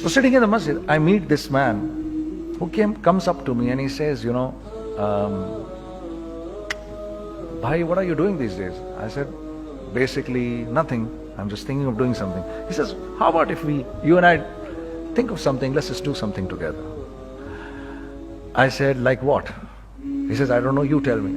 So sitting in the masjid, I meet this man who comes up to me and he says, you know, Bhai, what are you doing these days? I said, basically nothing. I'm just thinking of doing something. He says, how about if you and I think of something, let's just do something together. I said, like what? He says, I don't know, you tell me.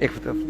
1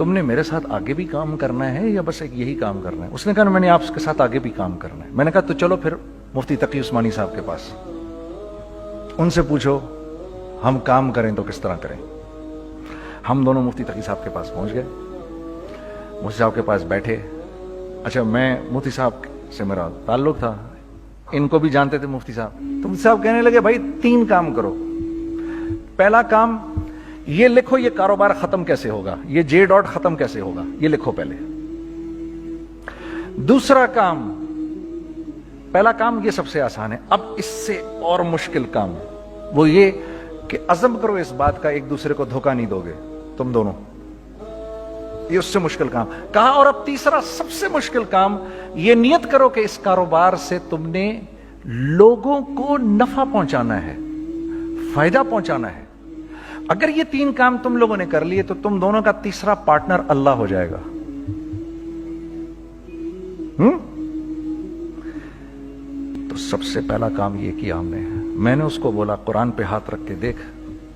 تم نے میرے ساتھ آگے بھی کام کرنا ہے یا بس ایک یہی کام کرنا ہے؟ اس نے کہا میں نے آپ کے ساتھ آگے بھی کام کرنا ہے۔ میں نے کہا تو چلو پھر مفتی تقی عثمانی صاحب کے پاس، ان سے پوچھو ہم کام کریں تو کس طرح کریں۔ ہم دونوں مفتی تقی صاحب کے پاس پہنچ گئے، مفتی صاحب کے پاس بیٹھے۔ اچھا میں مفتی صاحب سے میرا تعلق تھا، ان کو بھی جانتے تھے مفتی صاحب، تو مفتی صاحب کہنے لگے بھائی 3 کام کرو۔ پہلا کام یہ لکھو یہ کاروبار ختم کیسے ہوگا، یہ جے ڈاٹ ختم کیسے ہوگا، یہ لکھو پہلے۔ دوسرا کام، پہلا کام یہ سب سے آسان ہے، اب اس سے اور مشکل کام وہ یہ کہ عزم کرو اس بات کا ایک دوسرے کو دھوکہ نہیں دو گے تم دونوں، یہ اس سے مشکل کام کہا۔ اور اب تیسرا سب سے مشکل کام، یہ نیت کرو کہ اس کاروبار سے تم نے لوگوں کو نفع پہنچانا ہے، فائدہ پہنچانا ہے۔ اگر یہ 3 کام تم لوگوں نے کر لیے تو تم دونوں کا تیسرا پارٹنر اللہ ہو جائے گا۔ تو سب سے پہلا کام یہ کیا ہم نے، میں نے اس کو بولا قرآن پہ ہاتھ رکھ کے دیکھ،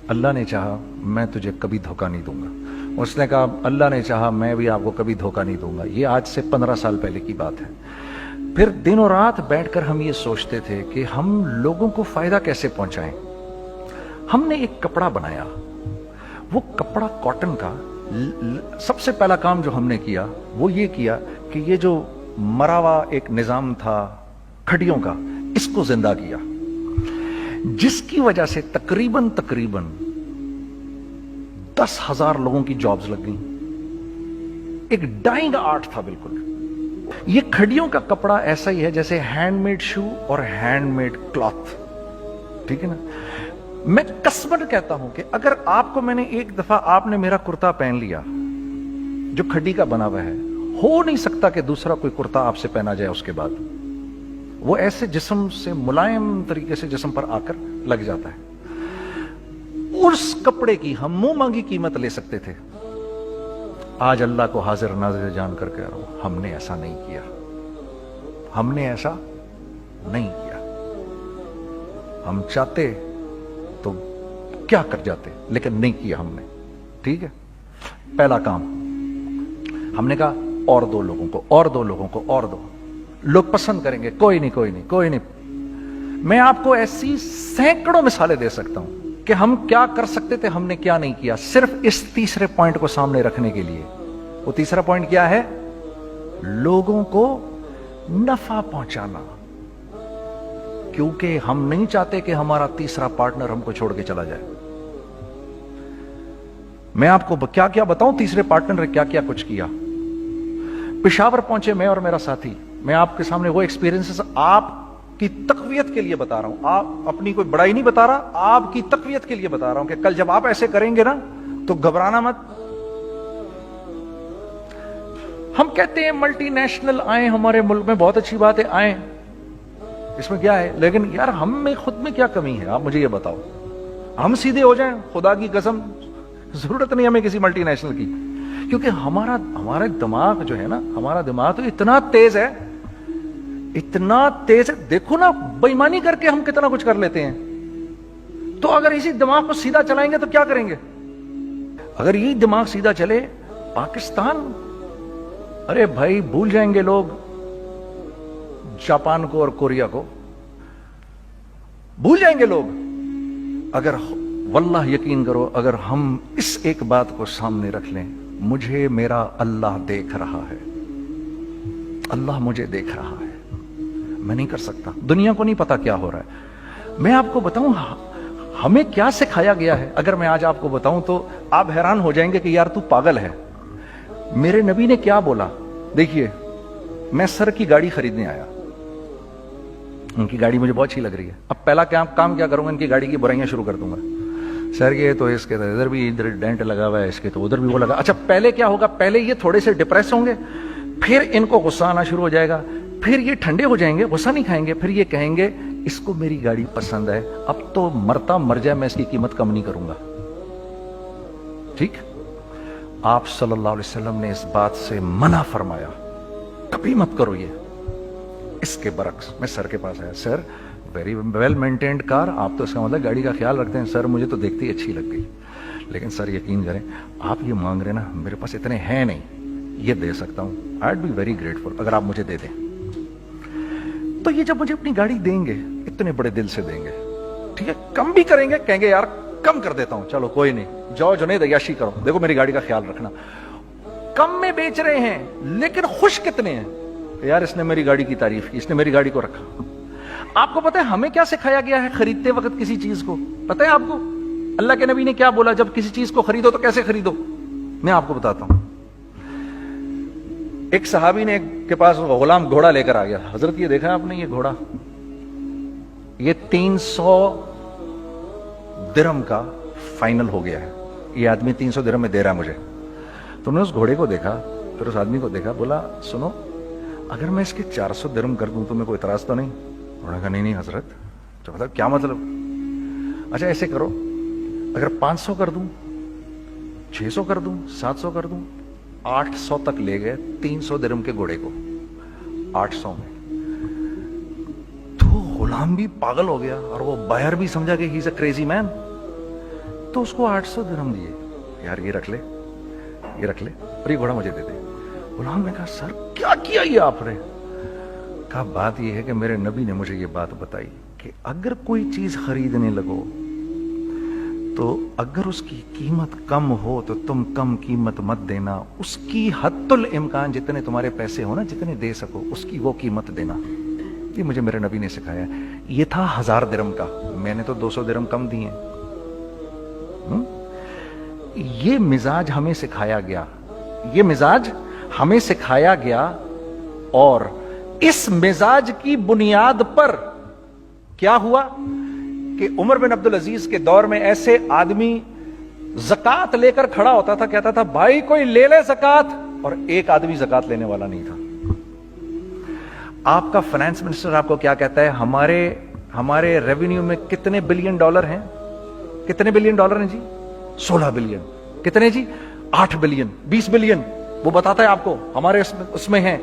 اللہ نے چاہا میں تجھے کبھی دھوکہ نہیں دوں گا۔ اس نے کہا اللہ نے چاہا میں بھی آپ کو کبھی دھوکہ نہیں دوں گا۔ یہ آج سے 15 سال پہلے کی بات ہے۔ پھر دن اور رات بیٹھ کر ہم یہ سوچتے تھے کہ ہم لوگوں کو فائدہ کیسے پہنچائیں۔ ہم نے ایک کپڑا بنایا، وہ کپڑا کاٹن کا۔ سب سے پہلا کام جو ہم نے کیا وہ یہ کیا کہ یہ جو مرا ہوا ایک نظام تھا کھڑیوں کا، اس کو زندہ کیا، جس کی وجہ سے تقریباً 10,000 لوگوں کی جابز لگ گئیں۔ ایک ڈائنگ آرٹ تھا بالکل۔ یہ کھڑیوں کا کپڑا ایسا ہی ہے جیسے ہینڈ میڈ شو اور ہینڈ میڈ کلاتھ، ٹھیک ہے نا۔ میں قسماً کہتا ہوں کہ اگر آپ کو میں نے ایک دفعہ آپ نے میرا کرتا پہن لیا جو کھڑی کا بنا ہوا ہے، ہو نہیں سکتا کہ دوسرا کوئی کرتا آپ سے پہنا جائے اس کے بعد۔ وہ ایسے جسم سے ملائم طریقے سے جسم پر آ کر لگ جاتا ہے۔ اس کپڑے کی ہم منہ مانگی قیمت لے سکتے تھے۔ آج اللہ کو حاضر ناظر جان کر کہہ رہا ہوں، ہم نے ایسا نہیں کیا، ہم نے ایسا نہیں کیا۔ ہم چاہتے تو کیا کر جاتے، لیکن نہیں کیا ہم نے، ٹھیک ہے۔ پہلا کام ہم نے کہا اور 2 لوگوں کو، اور 2 لوگوں کو، اور 2 لوگ پسند کریں گے، کوئی نہیں کوئی نہیں کوئی نہیں۔ میں آپ کو ایسی سینکڑوں مثالیں دے سکتا ہوں کہ ہم کیا کر سکتے تھے، ہم نے کیا نہیں کیا، صرف اس تیسرے پوائنٹ کو سامنے رکھنے کے لیے۔ وہ تیسرا پوائنٹ کیا ہے؟ لوگوں کو نفع پہنچانا، کیونکہ ہم نہیں چاہتے کہ ہمارا تیسرا پارٹنر ہم کو چھوڑ کے چلا جائے۔ میں آپ کو کیا کیا بتاؤں، تیسرے پارٹنر نے کیا کیا کچھ کیا۔ پشاور پہنچے میں اور میرا ساتھی، میں آپ کے سامنے وہ ایکسپیرینسز آپ کی تقویت کے لیے بتا رہا ہوں، آپ اپنی کوئی بڑائی نہیں بتا رہا، آپ کی تقویت کے لیے بتا رہا ہوں کہ کل جب آپ ایسے کریں گے نا تو گھبرانا مت۔ ہم کہتے ہیں ملٹی نیشنل آئیں ہمارے ملک میں، بہت اچھی بات ہے، آئیں، اس میں کیا ہے، لیکن یار ہم میں خود میں کیا کمی ہے، آپ مجھے یہ بتاؤ۔ ہم سیدھے ہو جائیں، خدا کی قسم ضرورت نہیں ہمیں کسی ملٹی نیشنل کی، کیونکہ ہمارا دماغ جو ہے نا، ہمارا دماغ تو اتنا تیز ہے، اتنا تیز ہے، دیکھو نا بے ایمانی کر کے ہم کتنا کچھ کر لیتے ہیں۔ تو اگر اسی دماغ کو سیدھا چلائیں گے تو کیا کریں گے؟ اگر یہ دماغ سیدھا چلے، پاکستان، ارے بھائی بھول جائیں گے لوگ جاپان کو اور کوریا کو، بھول جائیں گے لوگ۔ اگر واللہ یقین کرو، اگر ہم اس ایک بات کو سامنے رکھ لیں، مجھے میرا اللہ دیکھ رہا ہے، اللہ مجھے دیکھ رہا ہے، میں نہیں کر سکتا، دنیا کو نہیں پتا کیا ہو رہا ہے۔ میں آپ کو بتاؤں ہمیں کیا سکھایا گیا ہے، اگر میں آج آپ کو بتاؤں تو آپ حیران ہو جائیں گے کہ یار تو پاگل ہے۔ میرے نبی نے کیا بولا؟ دیکھیے، میں سر کی گاڑی خریدنے آیا، ان کی گاڑی مجھے بہت اچھی لگ رہی ہے، اب پہلا کام کیا کروں گا، ان کی گاڑی کی برائیاں شروع کر دوں گا، سر یہ تو اس کے ادھر بھی ادھر ڈینٹ لگا ہوا ہے، اس کے تو ادھر بھی وہ لگا۔ اچھا پہلے کیا ہوگا، پہلے یہ تھوڑے سے ڈپریس ہوں گے، پھر ان کو غصہ آنا شروع ہو جائے گا، پھر یہ ٹھنڈے ہو جائیں گے، غصہ نہیں کھائیں گے، پھر یہ کہیں گے اس کو میری گاڑی پسند ہے، اب تو مرتا مر جائے میں اس کی قیمت کم نہیں کروں گا، ٹھیک۔ آپ صلی اللہ علیہ وسلم نے اس بات سے منع فرمایا، کبھی مت کرو یہ۔ اس کے برعکس میں سر کے پاس آیا، سر ویری ویل مینٹینڈ کار، آپ تو اس کا مطلب گاڑی کا خیال رکھتے ہیں، سر مجھے تو دیکھتے ہی اچھی لگ گئی، لیکن سر یقین کریں آپ یہ مانگ رہے نا, میرے پاس اتنے ہیں نہیں, یہ دے سکتا ہوں, I would be very grateful اگر آپ مجھے دے دیں. تو یہ جب مجھے اپنی گاڑی دیں گے اتنے بڑے دل سے دیں گے, ٹھیک ہے, کم بھی کریں گے, کہیں گے یار کم کر دیتا ہوں, چلو کوئی نہیں, جاؤ جنید عیاشی کرو, دیکھو میری گاڑی کا خیال رکھنا. کم میں بیچ رہے ہیں لیکن خوش کتنے ہیں کہ یار اس نے میری گاڑی کی تعریف کی, اس نے میری گاڑی کو رکھا. آپ کو پتہ ہے ہمیں کیا سکھایا گیا ہے خریدتے وقت کسی چیز کو؟ پتہ ہے آپ کو اللہ کے نبی نے کیا بولا جب کسی چیز کو خریدو تو کیسے خریدو؟ میں آپ کو بتاتا ہوں. ایک صحابی نے کے پاس غلام گھوڑا لے کر آ گیا. حضرت یہ دیکھا آپ نے, یہ گھوڑا یہ 300 درہم کا فائنل ہو گیا ہے, یہ آدمی 300 درہم میں دے رہا ہے مجھے. تو نے اس گھوڑے کو دیکھا, پھر اس آدمی کو دیکھا, بولا سنو اگر میں اس کے 400 درہم کر دوں تو میں کوئی اعتراض تو نہیں؟ انہوں نے کہا نہیں حضرت. تو مطلب کیا مطلب؟ اچھا ایسے کرو, اگر 500 کر دوں, 600 کر دوں, 700 کر دوں. 800 تک لے گئے 300 درہم کے گھوڑے کو, 800 میں. تو غلام بھی پاگل ہو گیا اور وہ بائر بھی سمجھا کہ ہی از اے کریزی مین. تو اس کو 800 درہم دیے, یار یہ رکھ لے, یہ رکھ لے, اور یہ گھوڑا مجھے دے دے. غلام نے کہا سر کیا کیا یہ آپ نے؟ کہا بات یہ ہے کہ میرے نبی نے مجھے یہ بات بتائی کہ اگر کوئی چیز خریدنے لگو تو اگر اس کی قیمت کم ہو تو تم کم قیمت مت دینا, اس کی حد الامکان جتنے تمہارے پیسے ہو نا, جتنے دے سکو اس کی وہ قیمت دینا. یہ مجھے میرے نبی نے سکھایا. یہ تھا 1000 درہم کا, میں نے تو 200 درہم کم دیے. یہ مزاج ہمیں سکھایا گیا, یہ مزاج ہمیں سکھایا گیا, اور اس مزاج کی بنیاد پر کیا ہوا کہ عمر بن عبدالعزیز کے دور میں ایسے آدمی زکات لے کر کھڑا ہوتا تھا, کہتا تھا بھائی کوئی لے لے زکات, اور ایک آدمی زکات لینے والا نہیں تھا. آپ کا فائنانس منسٹر آپ کو کیا کہتا ہے؟ ہمارے ریونیو میں کتنے بلین ڈالر ہیں؟ کتنے بلین ڈالر ہیں جی؟ 16 بلین. کتنے جی؟ 8 بلین, 20 بلین. وہ بتاتا ہے آپ کو ہمارے اس میں ہیں.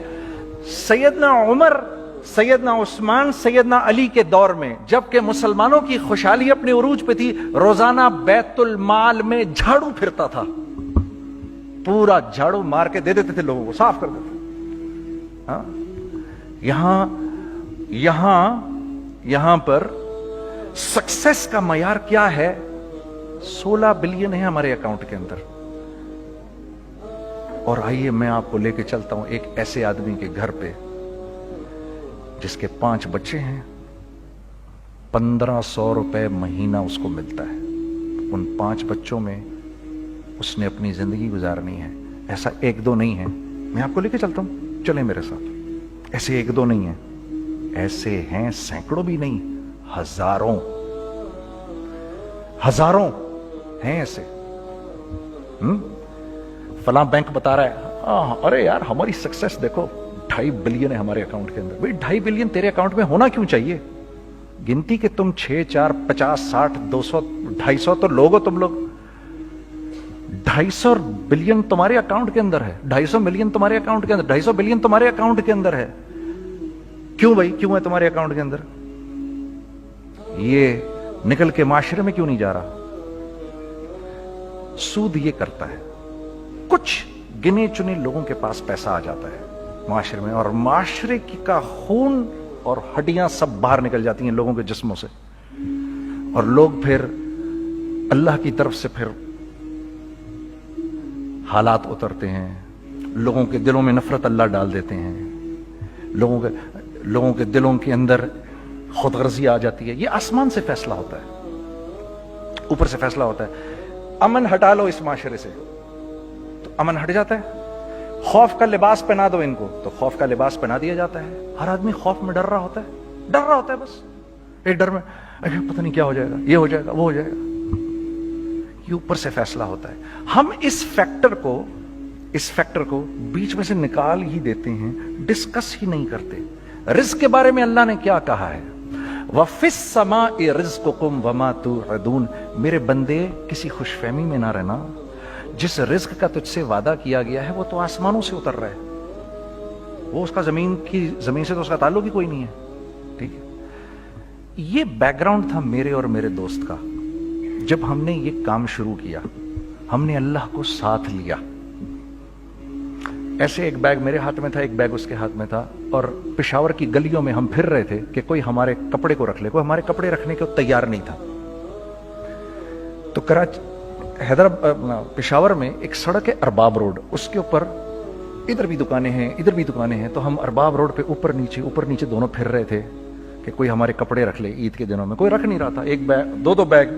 سیدنا عمر, سیدنا عثمان, سیدنا علی کے دور میں جبکہ مسلمانوں کی خوشحالی اپنے عروج پہ تھی, روزانہ بیت المال میں جھاڑو پھرتا تھا, پورا جھاڑو مار کے دے دیتے تھے لوگوں کو, صاف کر دیتے. ہاں یہاں پر سکسیس کا معیار کیا ہے؟ 16 بلین ہے ہمارے اکاؤنٹ کے اندر. اور آئیے میں آپ کو لے کے چلتا ہوں ایک ایسے آدمی کے گھر پہ جس کے 5 بچے ہیں, 1500 روپے مہینہ اس کو ملتا ہے. ان 5 بچوں میں اس نے اپنی زندگی گزارنی ہے. ایسا 1-2 نہیں ہے, میں آپ کو لے کے چلتا ہوں, چلیں میرے ساتھ. ایسے 1-2 نہیں ہیں, ایسے ہیں سینکڑوں بھی نہیں, ہزاروں ہیں ایسے. فلاں بینک بتا رہا ہے ارے یار ہماری سکسیس دیکھو 2.5 بلین ہے ہمارے اکاؤنٹ کے اندر. بھائی 2.5 بلین تیرے اکاؤنٹ میں ہونا کیوں چاہیے؟ گنتی کہ تم 6 4 50 60 200 250 تو لوگ ہو تم لوگ. 250 بلین تمہارے اکاؤنٹ کے اندر ہے, 250 ملین تمہارے اکاؤنٹ کے اندر, 250 بلین تمہارے اکاؤنٹ کے اندر ہے. کیوں بھائی, کیوں ہے تمہارے اکاؤنٹ کے اندر؟ یہ نکل کے معاشرے میں کیوں نہیں جا رہا؟ سود یہ کرتا ہے, کچھ گنے چنے لوگوں کے پاس پیسہ آ جاتا ہے معاشرے میں, اور معاشرے کا خون اور ہڈیاں سب باہر نکل جاتی ہیں لوگوں کے جسموں سے, اور لوگ پھر اللہ کی طرف سے پھر حالات اترتے ہیں, لوگوں کے دلوں میں نفرت اللہ ڈال دیتے ہیں, لوگوں کے دلوں کے اندر خود غرضی آ جاتی ہے. یہ آسمان سے فیصلہ ہوتا ہے, اوپر سے فیصلہ ہوتا ہے. امن ہٹا لو اس معاشرے سے تو امن ہٹ جاتا ہے. خوف کا لباس پہنا دو ان کو تو خوف کا لباس پہنا دیا جاتا ہے. ہر آدمی خوف میں ڈر رہا ہوتا ہے, بس ایک ڈر میں پتہ نہیں کیا ہو جائے گا, یہ ہو جائے گا, وہ ہو جائے گا. یہ اوپر سے فیصلہ ہوتا ہے. ہم اس فیکٹر کو بیچ میں سے نکال ہی دیتے ہیں, ڈسکس ہی نہیں کرتے. رزق کے بارے میں اللہ نے کیا کہا ہے؟ وَفِي السَّمَاءِ رِزْقُكُمْ وَمَا تُوعَدُونَ. میرے بندے کسی خوش فہمی میں نہ رہنا, جس رزق کا تجھ سے وعدہ کیا گیا ہے وہ تو آسمانوں سے اتر رہا ہے, وہ اس کا زمین سے تو اس کا تعلق ہی کوئی نہیں ہے. ٹھیک ہے, یہ بیک گراؤنڈ تھا میرے اور میرے دوست کا. جب ہم نے یہ کام شروع کیا ہم نے اللہ کو ساتھ لیا. ایسے ایک بیگ میرے ہاتھ میں تھا, ایک بیگ اس کے ہاتھ میں تھا, اور پشاور کی گلیوں میں ہم پھر رہے تھے کہ کوئی ہمارے کپڑے کو رکھ لے. کوئی ہمارے کپڑے رکھنے کو تیار نہیں تھا. تو پشاور میں ایک سڑک ہے ارباب روڈ, اس کے اوپر ادھر بھی دکانیں ہیں ادھر بھی دکانیں ہیں. تو ہم ارباب روڈ پہ اوپر نیچے دونوں پھر رہے تھے کہ کوئی ہمارے کپڑے رکھ لے. عید کے دنوں میں کوئی رکھ نہیں رہا تھا. ایک بیگ دو بیگ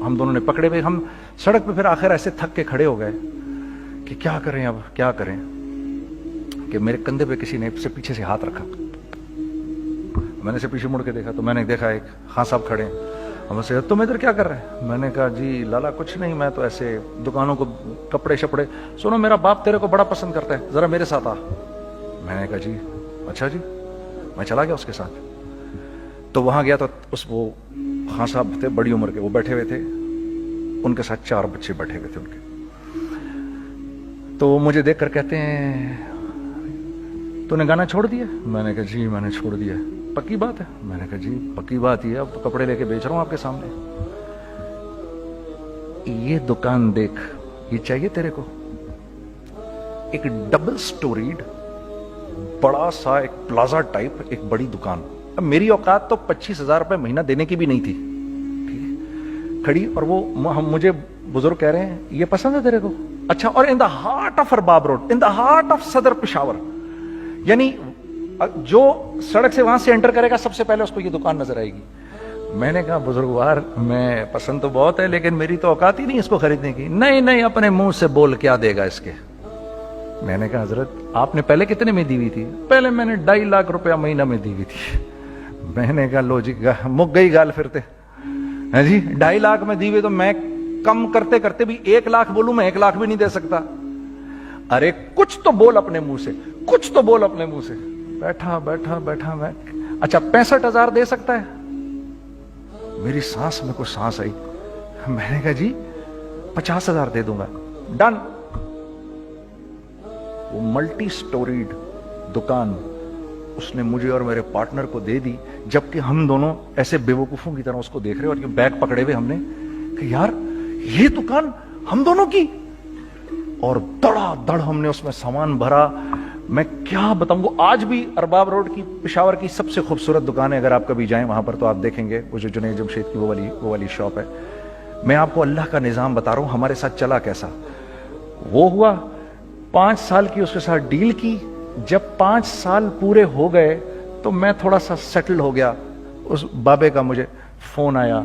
ہم دونوں نے پکڑے ہوئے. ہم سڑک پہ پھر آخر ایسے تھک کے کھڑے ہو گئے کہ کیا کریں, اب کیا کریں, کہ میرے کندھے پہ کسی نے سے پیچھے سے ہاتھ رکھا. میں نے سے پیچھے مڑ کے دیکھا تو میں نے دیکھا ایک خان صاحب کھڑے ہیں. ہم سے تم ادھر کیا کر رہے ہیں؟ میں نے کہا جی لالا کچھ نہیں, میں تو ایسے دکانوں کو کپڑے شپڑے. سنو میرا باپ تیرے کو بڑا پسند کرتا ہے, ذرا میرے ساتھ آ. میں نے کہا جی اچھا جی. میں چلا گیا اس کے ساتھ. تو وہاں گیا تو وہ خان صاحب تھے بڑی عمر کے, وہ بیٹھے ہوئے تھے, ان کے ساتھ 4 بچے بیٹھے ہوئے تھے ان کے. تو وہ مجھے دیکھ کر کہتے ہیں تو نے گانا چھوڑ دیا؟ میں نے کہا جی میں نے چھوڑ دیا. پکی بات ہے؟ میں نے کہا جی پکی بات ہی ہے, اب کپڑے لے کے بیچ رہا ہوں آپ کے سامنے. یہ دکان دیکھ, یہ چاہیے تیرے کو؟ ایک ڈبل سٹوریڈ بڑا سا ایک پلازا ٹائپ ایک بڑی دکان. اب میری اوقات تو 25,000 روپے مہینہ دینے کی بھی نہیں تھی. کھڑی, اور وہ مجھے بزرگ کہہ رہے ہیں یہ پسند ہے تیرے کو؟ اچھا, اور in the heart of Arbab road, in the heart of Saddar Peshawar, یعنی جو سڑک سے وہاں سے انٹر کرے گا سب سے پہلے اس کو یہ دکان نظر آئے گی. میں نے کہا بزرگوار میں پسند تو بہت ہے لیکن میری تو اوقات ہی نہیں اس کو خریدنے کی. نہیں اپنے منہ سے بول کیا دے گا اس کے. میں نے کہا حضرت آپ نے پہلے کتنے میں دی ہوئی تھی؟ پہلے میں نے 2.5 لاکھ روپیہ مہینہ میں دی ہوئی تھی. میں نے کہا لو جی مک گئی گال پھرتے جی. 2.5 لاکھ میں دی ہوئی تو میں کم کرتے کرتے بھی 1 لاکھ بولوں, میں 1 لاکھ بھی نہیں دے سکتا. ارے کچھ تو بول اپنے منہ سے, کچھ تو بول اپنے منہ سے. بیٹھا میں اچھا 65,000 دے سکتا ہے؟ میری سانس میں کوئی سانس آئی. میں نے کہا جی 50,000 دے دوں گا. ڈن. وہ ملٹی سٹوریڈ دکان اس نے مجھے اور میرے پارٹنر کو دے دی, جبکہ ہم دونوں ایسے بیوقوفوں کی طرح اس کو دیکھ رہے, اور یہ بیگ پکڑے ہوئے ہم نے کہ یار یہ دکان ہم دونوں کی. اور دڑا دڑ ہم نے اس میں سامان بھرا. میں کیا بتاؤں, وہ آج بھی ارباب روڈ کی پشاور کی سب سے خوبصورت دکان ہے. اگر آپ کبھی جائیں وہاں پر تو آپ دیکھیں گے وہ جو جنید جمشید کی وہ والی شاپ ہے. میں آپ کو اللہ کا نظام بتا رہا ہوں ہمارے ساتھ چلا کیسا. وہ ہوا 5 سال کی اس کے ساتھ ڈیل کی. جب 5 سال پورے ہو گئے تو میں تھوڑا سا سیٹل ہو گیا. اس بابے کا مجھے فون آیا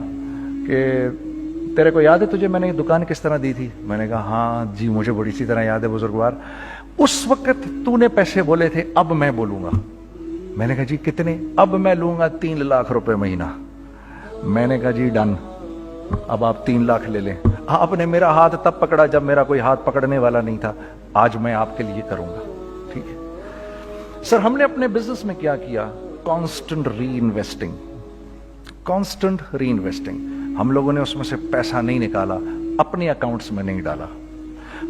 کہ تیرے کو یاد ہے تجھے میں نے یہ دکان کس طرح دی تھی؟ میں نے کہا ہاں جی مجھے بڑی سی طرح یاد ہے بزرگوار. اس وقت تو نے پیسے بولے تھے, اب میں بولوں گا. میں نے کہا جی کتنے؟ اب میں لوں گا 3 لاکھ روپے مہینہ. میں نے کہا جی ڈن, اب آپ 3 لاکھ لے لیں. آپ نے میرا ہاتھ تب پکڑا جب میرا کوئی ہاتھ پکڑنے والا نہیں تھا. آج میں آپ کے لیے کروں گا. ٹھیک ہے سر. ہم نے اپنے بزنس میں کیا کیا؟ کانسٹنٹ ری انویسٹنگ. ہم لوگوں نے اس میں سے پیسہ نہیں نکالا, اپنے اکاؤنٹس میں نہیں ڈالا,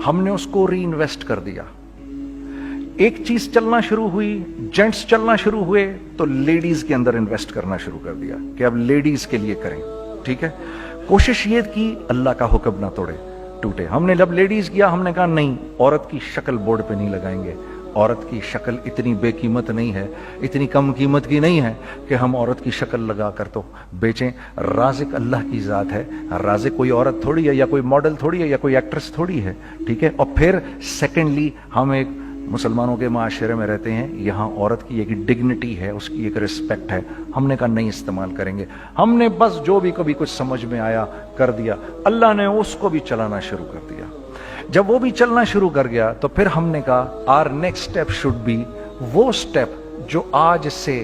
ہم نے اس کو ری انویسٹ کر دیا. ایک چیز چلنا شروع ہوئی, جینٹس چلنا شروع ہوئے, تو لیڈیز کے اندر انویسٹ کرنا شروع کر دیا کہ اب لیڈیز کے لیے کریں. ٹھیک ہے, کوشش یہ کی اللہ کا حکم نہ ٹوٹے. ہم نے جب لیڈیز کیا ہم نے کہا نہیں, عورت کی شکل بورڈ پہ نہیں لگائیں گے. عورت کی شکل اتنی بے قیمت نہیں ہے, اتنی کم قیمت کی نہیں ہے کہ ہم عورت کی شکل لگا کر تو بیچیں. رازق اللہ کی ذات ہے. رازق کوئی عورت تھوڑی ہے, یا کوئی ماڈل تھوڑی ہے, یا کوئی ایکٹریس تھوڑی ہے. ٹھیک ہے. اور پھر سیکنڈلی ہم ایک مسلمانوں کے معاشرے میں رہتے ہیں, یہاں عورت کی ایک ڈگنیٹی ہے, اس کی ایک رسپیکٹ ہے. ہم نے کہا نہیں استعمال کریں گے. ہم نے بس جو بھی کبھی کچھ سمجھ میں آیا کر دیا. اللہ نے اس کو بھی چلانا شروع کر دیا. جب وہ بھی چلنا شروع کر گیا تو پھر ہم نے کہا our next step should be وہ اسٹیپ جو آج سے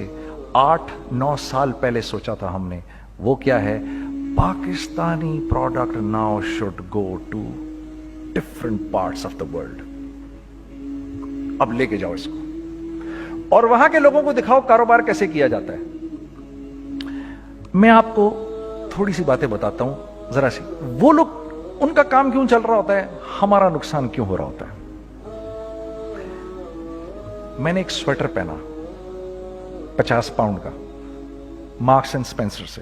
8-9 سال پہلے سوچا تھا ہم نے. وہ کیا ہے؟ Pakistani product now should go to different parts of the world. اب لے کے جاؤ اس کو اور وہاں کے لوگوں کو دکھاؤ کاروبار کیسے کیا جاتا ہے. میں آپ کو تھوڑی سی باتیں بتاتا ہوں ذرا سی. وہ لوگ ان کا کام کیوں چل رہا ہوتا ہے, ہمارا نقصان کیوں ہو رہا ہوتا ہے. میں نے ایک سویٹر پہنا 50 پاؤنڈ کا, مارکس اینڈ اسپینسر سے.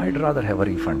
I'd rather have a refund।